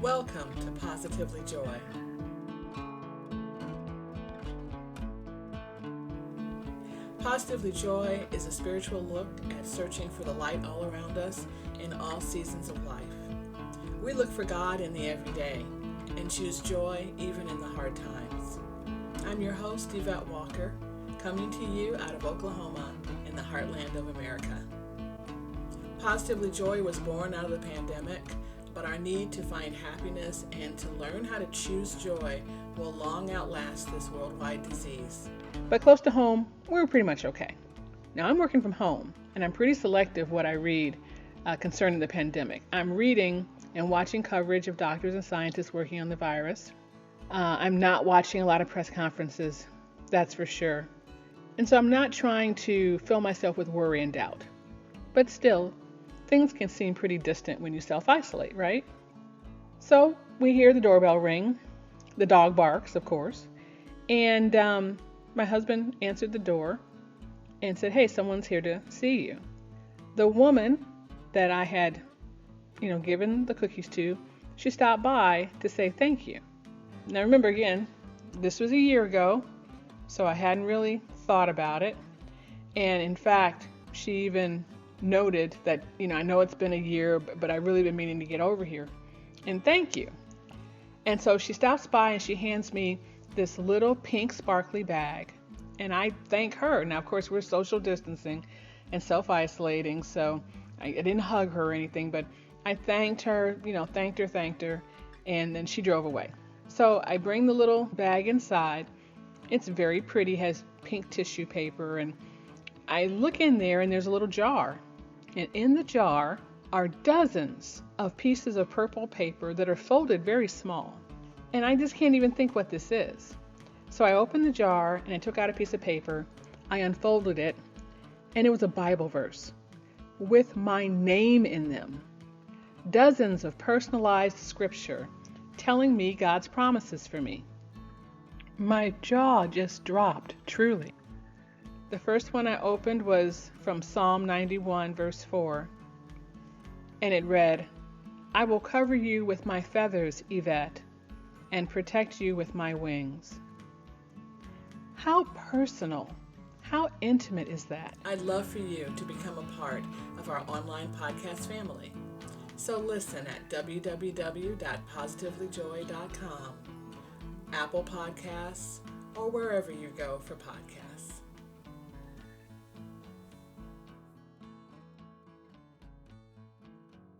Welcome to Positively Joy. Positively Joy is a spiritual look at searching for the light all around us in all seasons of life. We look for God in the everyday and choose joy even in the hard times. I'm your host, Yvette Walker, coming to you out of Oklahoma in the heartland of America. Positively Joy was born out of the pandemic, but our need to find happiness and to learn how to choose joy will long outlast this worldwide disease. But close to home, we're pretty much okay. Now, I'm working from home, and I'm pretty selective what I read concerning the pandemic. I'm reading and watching coverage of doctors and scientists working on the virus. I'm not watching a lot of press conferences, that's for sure. And so I'm not trying to fill myself with worry and doubt. But still, things can seem pretty distant when you self-isolate, right? So we hear the doorbell ring. The dog barks, of course. And my husband answered the door and said, "Hey, someone's here to see you." The woman that I had, given the cookies to, she stopped by to say thank you. Now remember again, this was a year ago, so I hadn't really thought about it. And in fact, she even noted that, I know it's been a year, but I've really been meaning to get over here. And thank you. And so she stops by and she hands me this little pink sparkly bag. And I thank her. Now, of course, we're social distancing and self-isolating, so I didn't hug her or anything, but I thanked her, thanked her, and then she drove away. So I bring the little bag inside. It's very pretty, has pink tissue paper, and I look in there and there's a little jar. And in the jar are dozens of pieces of purple paper that are folded very small. And I just can't even think what this is. So I opened the jar and I took out a piece of paper. I unfolded it, and it was a Bible verse with my name in them. Dozens of personalized scripture telling me God's promises for me. My jaw just dropped, truly. The first one I opened was from Psalm 91, verse 4. And it read, "I will cover you with my feathers, Yvette, and protect you with my wings." How personal, how intimate is that? I'd love for you to become a part of our online podcast family. So listen at www.positivelyjoy.com, Apple Podcasts, or wherever you go for podcasts.